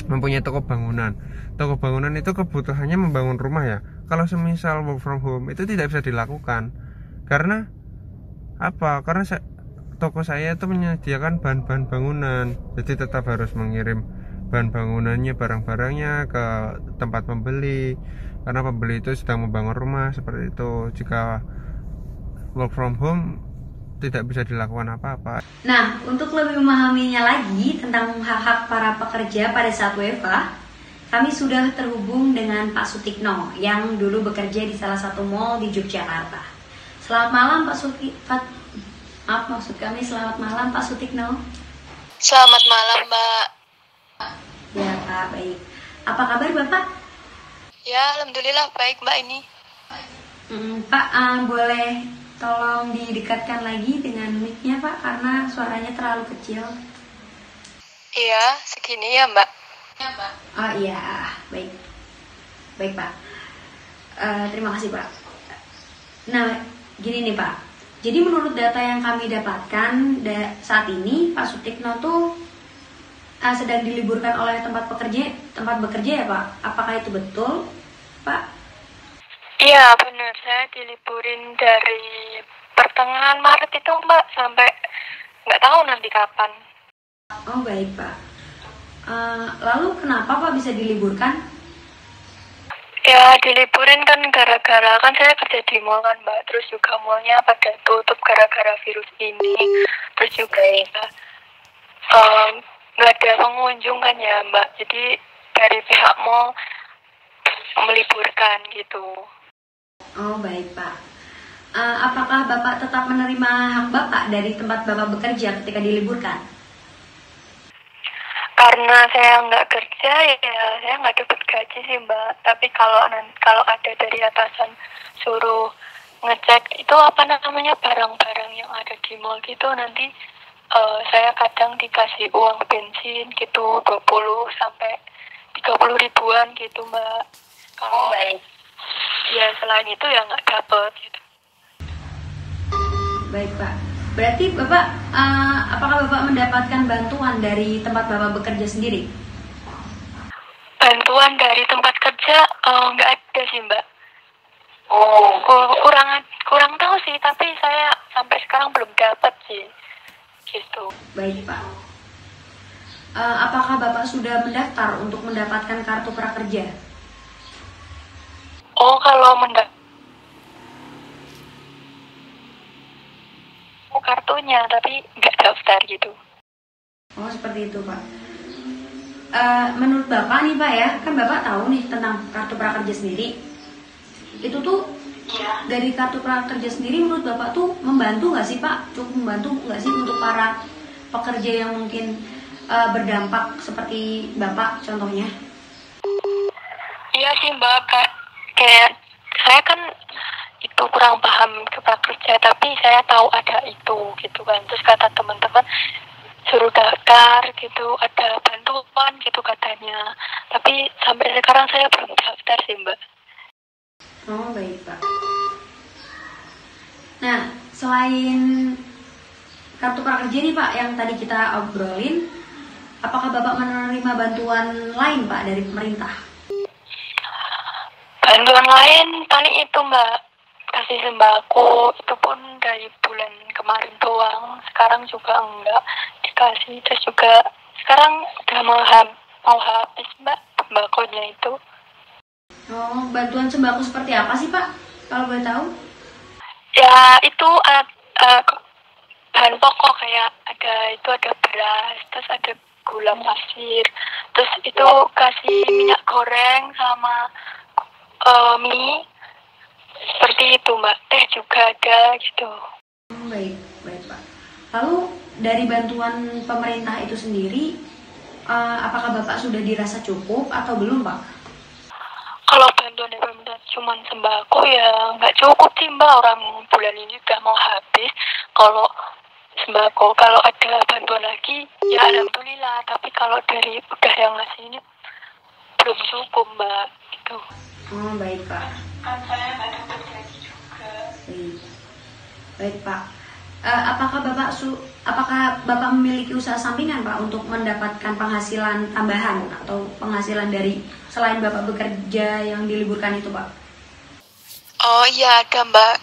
mempunyai toko bangunan. Toko bangunan itu kebutuhannya membangun rumah ya. Kalau semisal work from home itu tidak bisa dilakukan. Karena apa? Karena toko saya itu menyediakan bahan-bahan bangunan, jadi tetap harus mengirim bahan bangunannya, barang-barangnya ke tempat pembeli, karena pembeli itu sedang membangun rumah seperti itu. Jika work from home tidak bisa dilakukan apa-apa. Nah, untuk lebih memahaminya lagi tentang hak-hak para pekerja pada saat WFH, kami sudah terhubung dengan Pak Sutikno yang dulu bekerja di salah satu mall di Yogyakarta. Selamat malam Pak selamat malam Pak Sutikno. Selamat malam Mbak. Ya Pak, baik. Apa kabar Bapak? Ya, alhamdulillah baik Mbak ini. Pak, boleh tolong didekatkan lagi dengan mic-nya Pak, karena suaranya terlalu kecil. Iya, segini ya Mbak. Ya Mbak. Oh iya, baik. Baik Pak. Terima kasih Pak. Nah, gini nih Pak. Jadi menurut data yang kami dapatkan saat ini, Pak Sutikno tuh sedang diliburkan oleh tempat bekerja ya Pak? Apakah itu betul Pak? Iya benar, saya diliburin dari pertengahan Maret itu Mbak, sampai nggak tahu nanti kapan. Oh baik Pak. Lalu kenapa Pak bisa diliburkan? Ya diliburin kan gara-gara kan saya kerja di mall kan Mbak, terus juga mallnya pada tutup gara-gara virus ini, terus juga ya nggak ada pengunjung kan ya Mbak, jadi dari pihak mall meliburkan gitu. Oh baik Pak. Apakah Bapak tetap menerima hak Bapak dari tempat Bapak bekerja ketika diliburkan? Karena saya nggak kerja ya saya nggak dapat gaji sih Mbak. Tapi kalau ada dari atasan suruh ngecek itu apa namanya barang-barang yang ada di mall gitu, nanti saya kadang dikasih uang bensin gitu 20 sampai 30 ribuan gitu Mbak. Kalau ya selain itu ya nggak dapet gitu. Baik Pak. Berarti Bapak, apakah Bapak mendapatkan bantuan dari tempat Bapak bekerja sendiri? Bantuan dari tempat kerja nggak ada sih Mbak. Kurang tahu sih, tapi saya sampai sekarang belum dapat sih. Gitu. Baik Pak. Apakah Bapak sudah mendaftar untuk mendapatkan kartu prakerja? Oh, kalau kartunya tapi nggak daftar gitu. Oh seperti itu Pak. Menurut Bapak nih Pak ya, kan Bapak tahu nih tentang kartu prakerja sendiri. Itu tuh dari kartu prakerja sendiri menurut Bapak tuh membantu nggak sih Pak? Cukup membantu nggak sih untuk para pekerja yang mungkin berdampak seperti Bapak contohnya? Iya sih Mbak, kayak saya kan itu kurang paham ke prakerja, tapi saya tahu ada itu gitu kan. Terus kata teman-teman suruh daftar gitu, ada bantuan gitu katanya. Tapi sampai sekarang saya belum daftar sih Mbak. Oh baik Pak. Nah selain kartu prakerja nih Pak yang tadi kita obrolin, apakah Bapak menerima bantuan lain Pak dari pemerintah? Bantuan lain paling itu Mbak, kasih sembako, itu pun dari bulan kemarin doang. Sekarang juga enggak dikasih. Terus juga sekarang udah mau habis Mbak sembakonya itu. Oh, bantuan sembako seperti apa sih Pak? Kalau boleh tahu? Ya itu bahan pokok kayak ada beras, terus ada gula pasir, terus itu kasih minyak goreng sama mie. Seperti itu Mbak, teh juga ada gitu. Baik Pak. Lalu dari bantuan pemerintah itu sendiri, apakah Bapak sudah dirasa cukup atau belum Pak? Kalau bantuan dari pemerintah cuma sembako ya nggak cukup sih Mbak, orang bulan ini udah mau habis. Kalau sembako, kalau ada bantuan lagi ya alhamdulillah, tapi kalau dari udah yang ngasih ini belum cukup Mbak gitu. Oh baik Pak. Kan saya nggak dapat gaji juga. Baik Pak. Apakah Bapak memiliki usaha sampingan Pak untuk mendapatkan penghasilan tambahan atau penghasilan dari selain Bapak bekerja yang diliburkan itu Pak? Oh iya ada Mbak,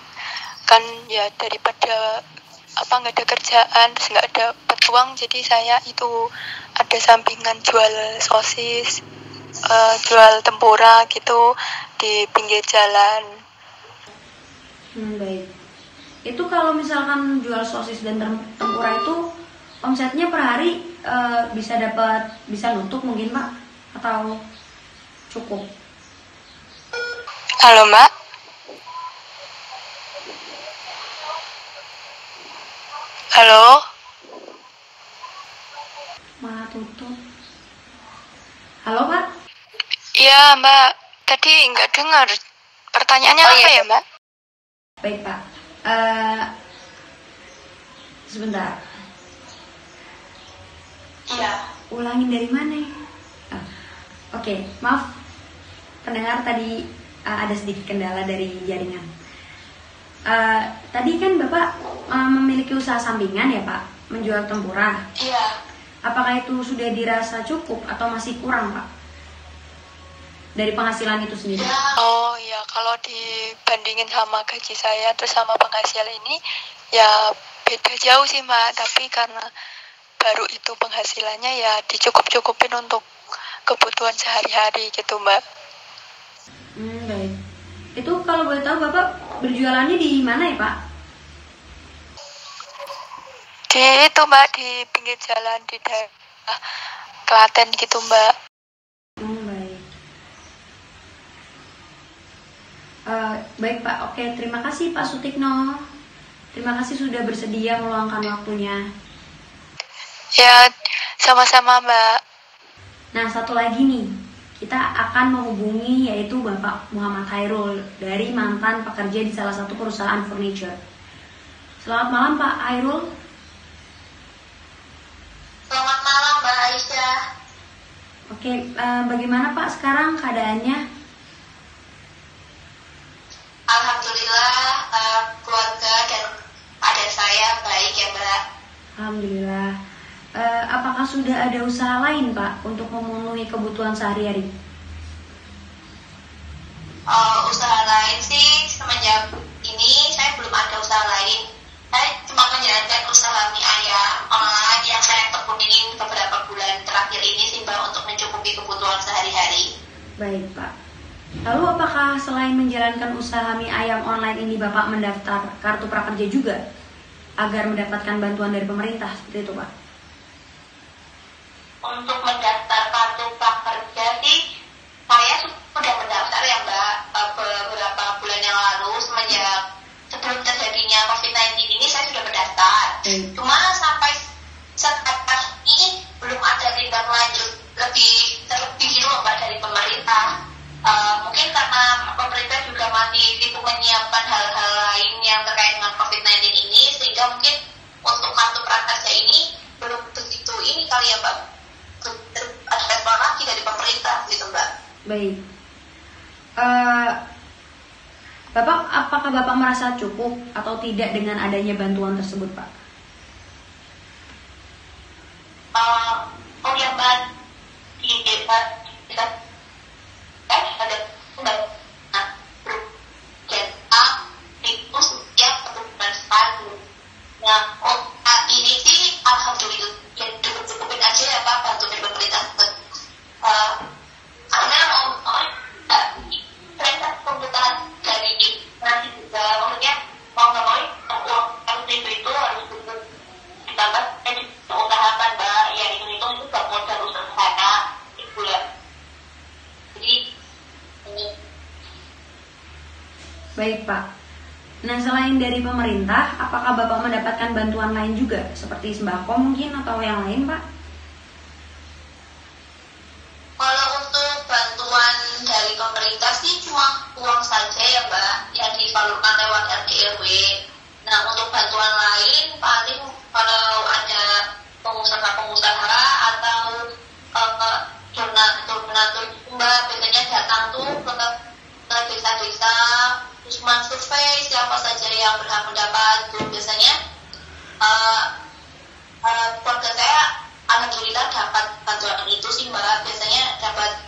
kan ya daripada nggak ada kerjaan terus nggak ada uang, jadi saya itu ada sampingan jual sosis, jual tempura gitu di pinggir jalan. Baik. Itu kalau misalkan jual sosis dan tempura itu omsetnya per hari bisa nutup mungkin Pak atau cukup? Halo Mbak. Halo. Malah tutup. Halo Pak. Iya Mbak, tadi nggak dengar. Pertanyaannya apa ya Mbak? Baik Pak. Sebentar. Iya. Ulangin dari mana? Oke, maaf. Pendengar tadi ada sedikit kendala dari jaringan. Tadi kan Bapak memiliki usaha sampingan ya Pak, menjual tempura. Iya. Apakah itu sudah dirasa cukup atau masih kurang Pak? Dari penghasilan itu sendiri? Oh iya, kalau dibandingin sama gaji saya terus sama penghasilan ini ya beda jauh sih Mbak. Tapi karena baru itu penghasilannya ya dicukup-cukupin untuk kebutuhan sehari-hari gitu Mbak. Baik. Itu kalau boleh tahu Bapak berjualannya di mana ya Pak? Di itu Mbak, di pinggir jalan di daerah Klaten gitu Mbak. Baik. Baik Pak, oke, terima kasih Pak Sutikno. Terima kasih sudah bersedia meluangkan waktunya. Ya, sama-sama Mbak. Nah, satu lagi nih, kita akan menghubungi yaitu Bapak Muhammad Hairul dari mantan pekerja di salah satu perusahaan furniture. Selamat malam Pak Hairul. Selamat malam Mbak Aisyah. Oke, bagaimana Pak sekarang keadaannya? Alhamdulillah keluarga dan adik saya baik ya Mbak. Alhamdulillah. Apakah sudah ada usaha lain Pak untuk memenuhi kebutuhan sehari-hari? Usaha lain sih semenjak ini saya belum ada usaha lain. Saya cuma menjalankan usaha mie ayam online yang saya tekunin beberapa bulan terakhir ini sih Mbak untuk mencukupi kebutuhan sehari-hari. Baik Pak. Lalu apakah selain menjalankan usaha mie ayam online ini Bapak mendaftar kartu prakerja juga agar mendapatkan bantuan dari pemerintah seperti itu Pak? Untuk mendaftar kartu prakerja sih saya sudah mendaftar ya Mbak beberapa bulan yang lalu semenjak sebelum terjadinya COVID-19 ini saya sudah mendaftar. Cuma sampai saat ini belum ada tindak lanjut lebih gitu Mbak dari pemerintah. Mungkin karena pemerintah juga masih sibuk menyiapkan hal-hal lain yang terkait dengan COVID-19 ini, sehingga mungkin untuk kartu prakerja ini belum begitu ini kali ya Mbak, ada respon lagi dari pemerintah gitu Mbak. Baik. Apakah Bapak merasa cukup atau tidak dengan adanya bantuan tersebut Pak? Oh ya Mbak, kita ada itu setiap bulan sekali. Nah, ini sih alhamdulillah ya cukup-cukupin aja ya Pak bantu dari pemerintah. Karena mereka kebutuhan dari nanti juga maksudnya mau nggak mau uang itu harus ditambah usahakan Mbak ya itu nggak modal usaha itu ya. Jadi Baik Pak. Nah selain dari pemerintah, apakah Bapak mendapatkan bantuan lain juga seperti sembako mungkin atau yang lain Pak? Kalau untuk bantuan dari pemerintah sih cuma uang saja ya Mbak yang disalurkan lewat RT RW. Nah untuk bantuan lain paling kalau ada pengusaha-pengusaha atau donatur Mbak biasanya datang tuh ke desa-desa terus survei siapa saja yang berhak mendapat. Tuh biasanya keluarga saya alhamdulillah dapat bantuan itu sih Mbak. Biasanya dapat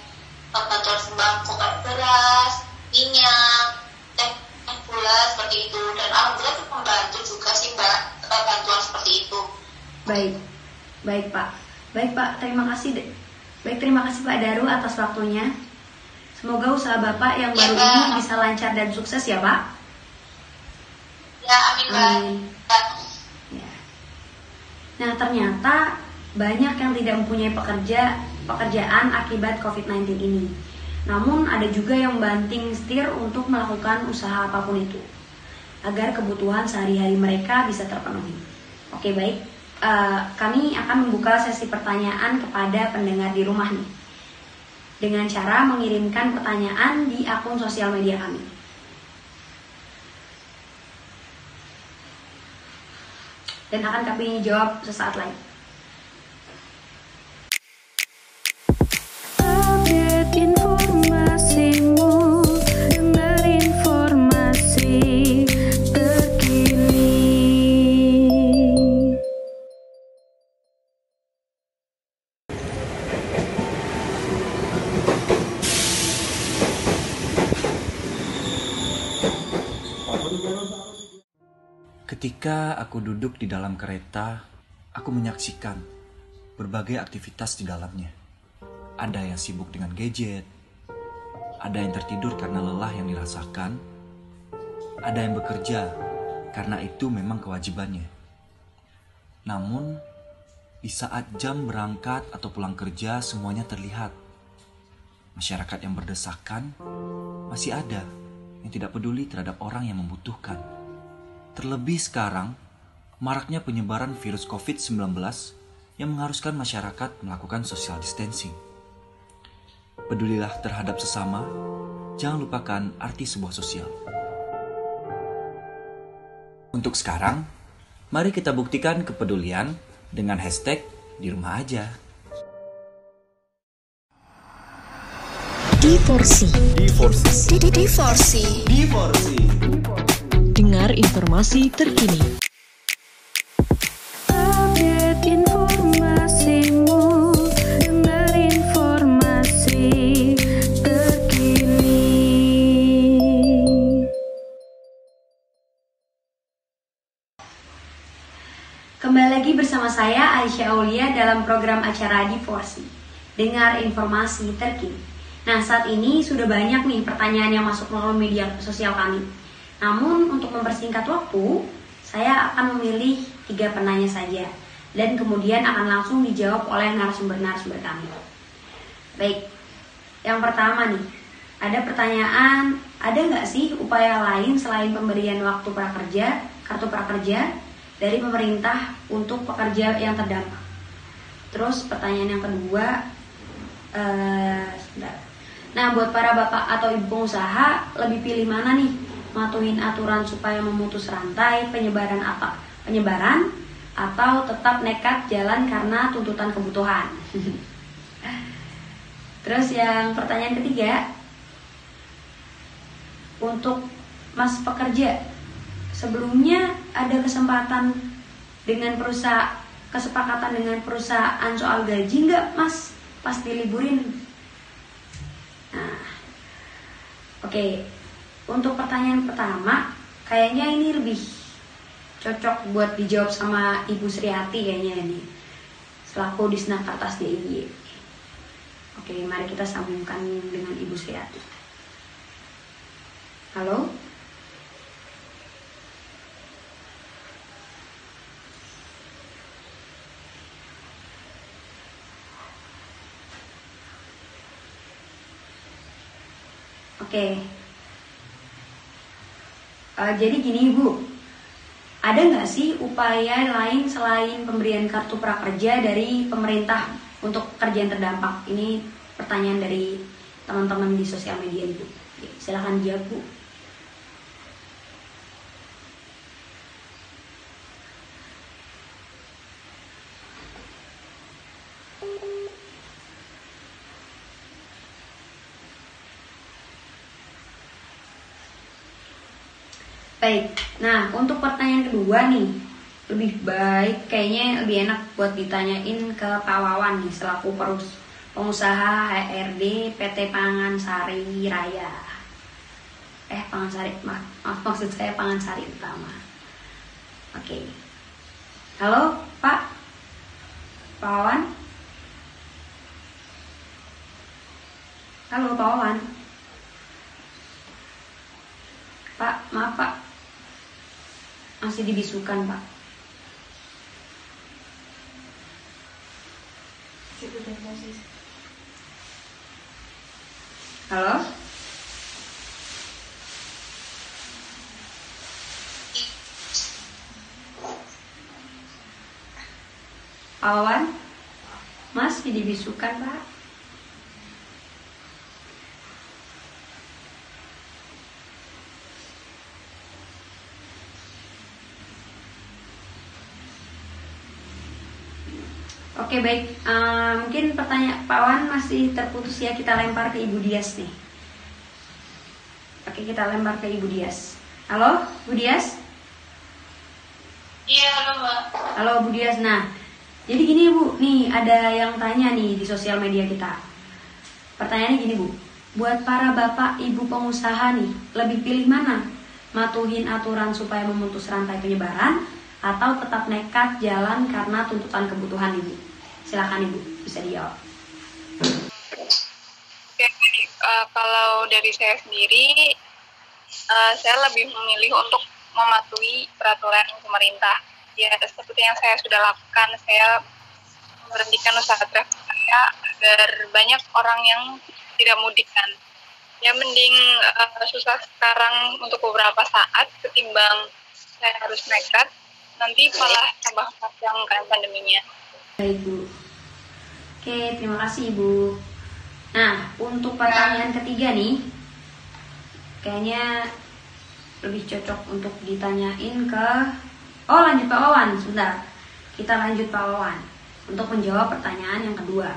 bantuan sembako kayak beras, minyak, teh gula seperti itu, dan alhamdulillah itu membantu juga sih Mbak bantuan seperti itu. Baik Pak, terima kasih. Terima kasih Pak Daru atas waktunya. Semoga usaha Bapak yang baru ini bisa lancar dan sukses ya Pak. Ya, amin Mbak. Ya. Nah ternyata banyak yang tidak mempunyai pekerjaan akibat COVID-19 ini. Namun ada juga yang banting setir untuk melakukan usaha apapun itu agar kebutuhan sehari-hari mereka bisa terpenuhi. Oke baik, kami akan membuka sesi pertanyaan kepada pendengar di rumah nih dengan cara mengirimkan pertanyaan di akun sosial media kami. Dan akan kami jawab sesaat lagi. Update informasimu dengan informasi terkini. Ketika aku duduk di dalam kereta, aku menyaksikan berbagai aktivitas di dalamnya. Ada yang sibuk dengan gadget, ada yang tertidur karena lelah yang dirasakan, ada yang bekerja karena itu memang kewajibannya. Namun, di saat jam berangkat atau pulang kerja semuanya terlihat. Masyarakat yang berdesakan masih ada, yang tidak peduli terhadap orang yang membutuhkan. Terlebih sekarang, maraknya penyebaran virus COVID-19 yang mengharuskan masyarakat melakukan social distancing. Pedulilah terhadap sesama, jangan lupakan arti sebuah sosial. Untuk sekarang, mari kita buktikan kepedulian dengan hashtag di rumah aja. Divorsi. Dengar informasi terkini. Update informasimu, dengar informasi terkini. Kembali lagi bersama saya Aisyah Aulia dalam program acara Divorsi. Dengar informasi terkini. Nah, saat ini sudah banyak nih pertanyaan yang masuk melalui media sosial kami. Namun, untuk mempersingkat waktu, saya akan memilih 3 penanya saja. Dan kemudian akan langsung dijawab oleh narasumber-narasumber kami. Baik, yang pertama nih. Ada pertanyaan, ada nggak sih upaya lain selain pemberian waktu prakerja, kartu prakerja, dari pemerintah untuk pekerja yang terdampak? Terus pertanyaan yang kedua, nah, buat para bapak atau ibu pengusaha, lebih pilih mana nih? Matuhin aturan supaya memutus rantai penyebaran atau tetap nekat jalan karena tuntutan kebutuhan? Terus yang pertanyaan ketiga, untuk mas pekerja, sebelumnya ada kesempatan dengan kesepakatan dengan perusahaan soal gaji nggak mas pas diliburin? Nah, oke. Untuk pertanyaan pertama, kayaknya ini lebih cocok buat dijawab sama Ibu Sriati kayaknya ini, selaku Disnakertas DIY. Oke, mari kita sambungkan dengan Ibu Sriati. Halo? Oke. Jadi gini Ibu, ada nggak sih upaya lain selain pemberian kartu prakerja dari pemerintah untuk pekerja yang terdampak? Ini pertanyaan dari teman-teman di sosial media Ibu. Silahkan jawab Bu. Baik, nah untuk pertanyaan kedua nih, lebih baik kayaknya lebih enak buat ditanyain ke Pak Wawan nih, selaku pengusaha HRD PT Pangansari Raya. Maksud saya Pangansari Utama. Oke. Halo Pak Wawan? Halo Pak Wawan? Pak, maaf Pak, masih dibisukan Pak. Halo? Pak Wawan? Masih dibisukan Pak. Oke baik, mungkin pertanyaan Pak Wan masih terputus ya, kita lempar ke Ibu Dias nih. Oke, kita lempar ke Ibu Dias. Halo, Bu Dias? Iya, halo Mbak. Halo Bu Dias, nah jadi gini Bu, nih ada yang tanya nih di sosial media kita. Pertanyaannya gini Bu, buat para bapak ibu pengusaha nih, lebih pilih mana? Matuhin aturan supaya memutus rantai penyebaran atau tetap nekat jalan karena tuntutan kebutuhan Ibu? Silakan Ibu, bisa dijawab. Oke, kalau dari saya sendiri, saya lebih memilih untuk mematuhi peraturan pemerintah. Ya, seperti yang saya sudah lakukan, saya memberhentikan usaha travel saya agar banyak orang yang tidak mudik kan. Ya mending susah sekarang untuk beberapa saat ketimbang saya harus nekat, nanti malah tambah panjang kan pandeminya. Baik Bu. Oke, terima kasih Ibu. Nah, untuk pertanyaan ketiga nih, kayaknya lebih cocok untuk ditanyain ke lanjut Pak Wawan, sebentar. Kita lanjut Pak Wawan untuk menjawab pertanyaan yang kedua.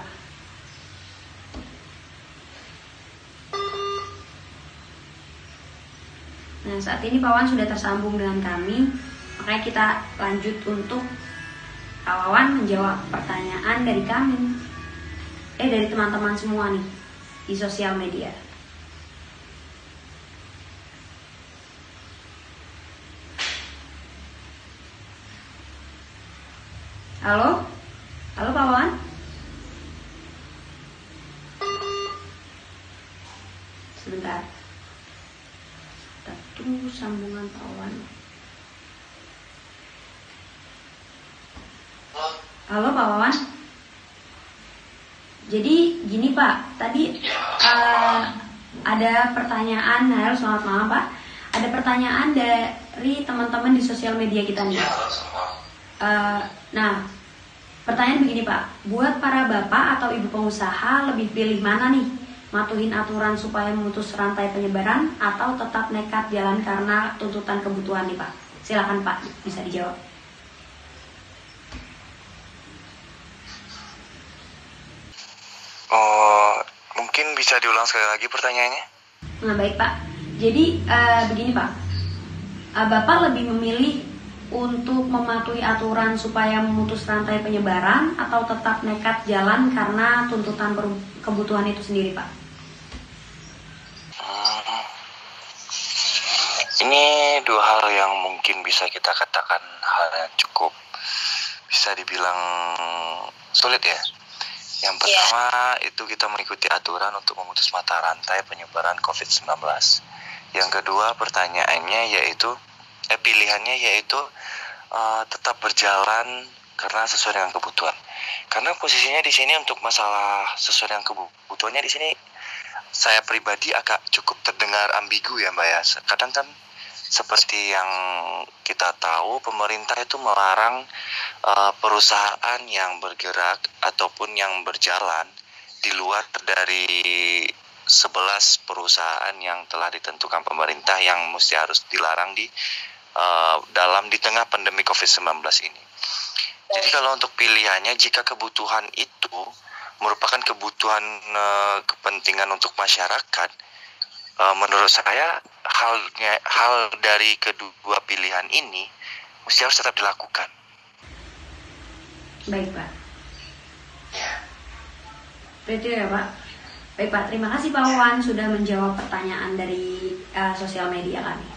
Nah, saat ini Pak Wawan sudah tersambung dengan kami, makanya kita lanjut untuk Pak Wawan menjawab pertanyaan dari kami, dari teman-teman semua nih di sosial media. Halo? Halo Pak Wawan? Sebentar. Kita tunggu sambungan Pak Wawan. Halo Pak Wawan? Jadi gini Pak, tadi ada pertanyaan, halo selamat malam Pak. Ada pertanyaan dari teman-teman di sosial media kita nih. Nah, pertanyaan begini Pak, buat para bapak atau ibu pengusaha lebih pilih mana nih? Matuhin aturan supaya memutus rantai penyebaran atau tetap nekat jalan karena tuntutan kebutuhan nih Pak? Silakan Pak, bisa dijawab. Mungkin bisa diulang sekali lagi pertanyaannya? Nah baik Pak, jadi begini Pak, Bapak lebih memilih untuk mematuhi aturan supaya memutus rantai penyebaran atau tetap nekat jalan karena tuntutan kebutuhan itu sendiri Pak? Ini dua hal yang mungkin bisa kita katakan hal yang cukup bisa dibilang sulit ya. Yang pertama itu kita mengikuti aturan untuk memutus mata rantai penyebaran COVID-19. Yang kedua pertanyaannya yaitu pilihannya yaitu tetap berjalan karena sesuai dengan kebutuhan. Karena posisinya di sini untuk masalah sesuai dengan kebutuhannya di sini saya pribadi agak cukup terdengar ambigu ya Mbak ya. Kadang kan seperti yang kita tahu pemerintah itu melarang perusahaan yang bergerak ataupun yang berjalan di luar dari 11 perusahaan yang telah ditentukan pemerintah yang mesti harus dilarang di tengah pandemi COVID-19 ini. Jadi kalau untuk pilihannya jika kebutuhan itu merupakan kebutuhan kepentingan untuk masyarakat, menurut saya hal dari kedua pilihan ini mesti harus tetap dilakukan. Baik Pak. Itu ya Pak. Baik Pak, terima kasih Pak Wawan sudah menjawab pertanyaan dari sosial media kami.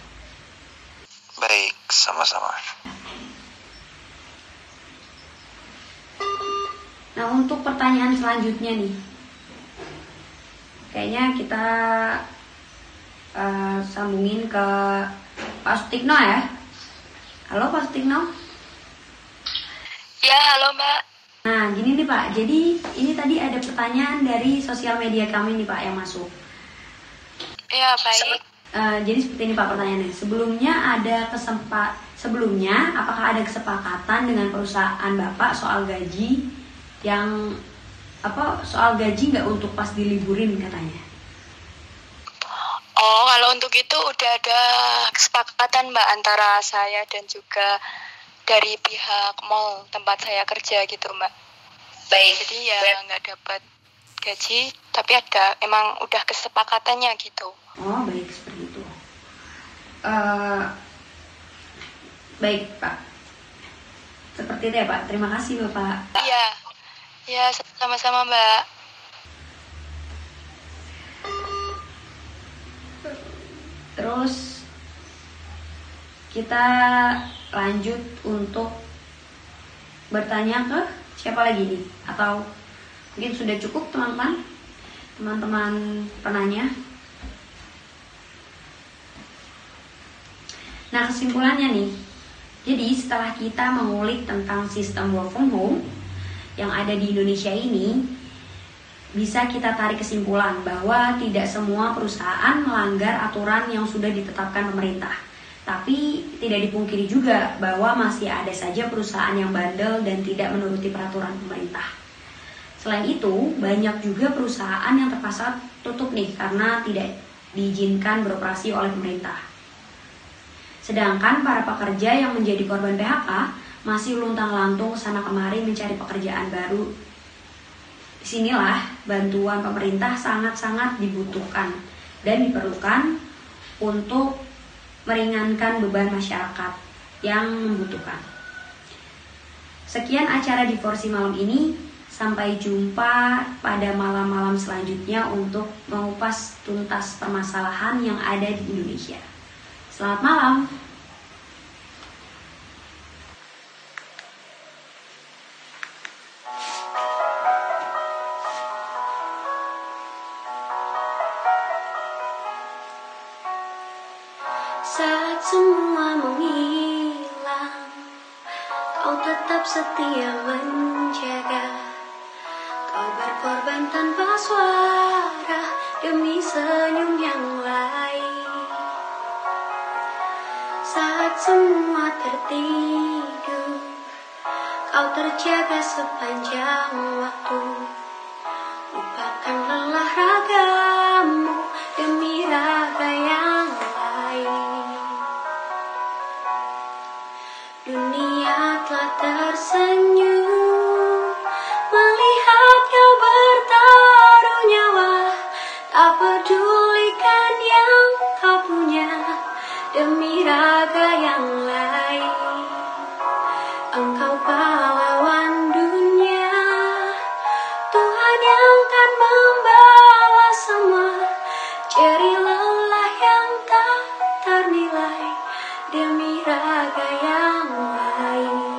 Baik, sama-sama. Nah untuk pertanyaan selanjutnya nih, kayaknya kita sambungin ke Pak Sutikno ya. Halo Pak Sutikno. Ya, halo Mbak. Nah gini nih Pak, jadi ini tadi ada pertanyaan dari sosial media kami nih Pak yang masuk. Ya, baik. Jadi seperti ini Pak pertanyaannya. Sebelumnya apakah ada kesepakatan dengan perusahaan Bapak soal gaji nggak untuk pas diliburin katanya? Oh, kalau untuk itu udah ada kesepakatan Mbak antara saya dan juga dari pihak mall tempat saya kerja gitu Mbak. Baik. Jadi ya nggak dapat gaji, tapi emang udah kesepakatannya gitu. Oh baik, seperti itu. Baik Pak, seperti itu ya Pak. Terima kasih Bapak. Iya, ya sama-sama Mbak. Terus kita lanjut untuk bertanya ke siapa lagi nih? Atau mungkin sudah cukup teman-teman penanya? Nah kesimpulannya nih, jadi setelah kita mengulik tentang sistem work from home yang ada di Indonesia ini, bisa kita tarik kesimpulan bahwa tidak semua perusahaan melanggar aturan yang sudah ditetapkan pemerintah. Tapi tidak dipungkiri juga bahwa masih ada saja perusahaan yang bandel dan tidak menuruti peraturan pemerintah. Selain itu, banyak juga perusahaan yang terpaksa tutup nih karena tidak diizinkan beroperasi oleh pemerintah. Sedangkan para pekerja yang menjadi korban PHK masih luntang-lantung kesana kemari mencari pekerjaan baru. Disinilah bantuan pemerintah sangat-sangat dibutuhkan dan diperlukan untuk meringankan beban masyarakat yang membutuhkan. Sekian acara Divorsi malam ini. Sampai jumpa pada malam-malam selanjutnya untuk mengupas tuntas permasalahan yang ada di Indonesia. Selamat malam. Saat semua menghilang, kau tetap setia menjaga. Kau berkorban tanpa suara demi senyum yang lain. Saat semua tertidur, kau terjaga sepanjang waktu. Lupakan lelah ragamu demi raga yang lain. Dunia telah tersenyum melihat kau bertaruh nyawa, tak pedulikan yang kau punya demi raga yang lain. Engkau pahlawan dunia, Tuhan yang kan membawa semua ceri lelah yang tak ternilai demi raga yang lain.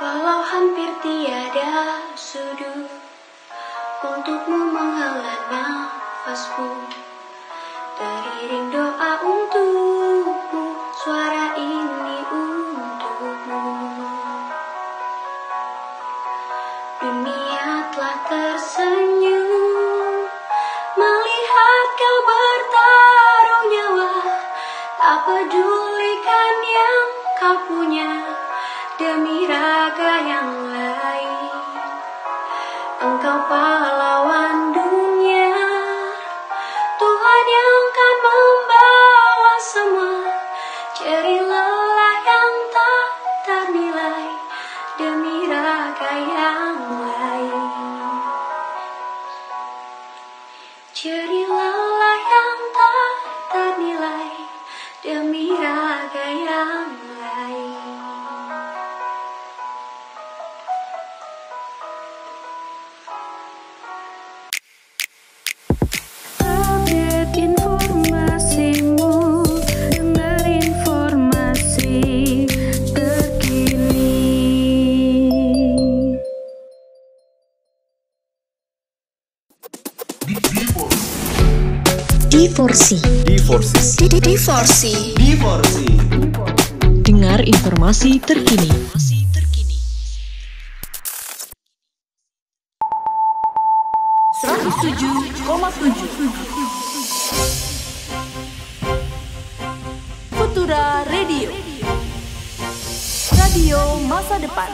Walau hampir tiada sudut untukmu menghela nafasku, teriring doa untukmu, suara ini untukmu. Dunia telah tersenyum melihat kau bertaruh nyawa, tak pedulikan yang kau punya demi raga yang lain. Engkau pahlawan dunia, Tuhan yang kan membawa semua ceri lelah yang tak ternilai demi raga yang lain. Ceri lelah yang tak ternilai demi raga yang lain. Update informasimu, dengar informasi terkini. Divorsi. Dengar informasi terkini. 107,7 Futura Radio, radio masa depan.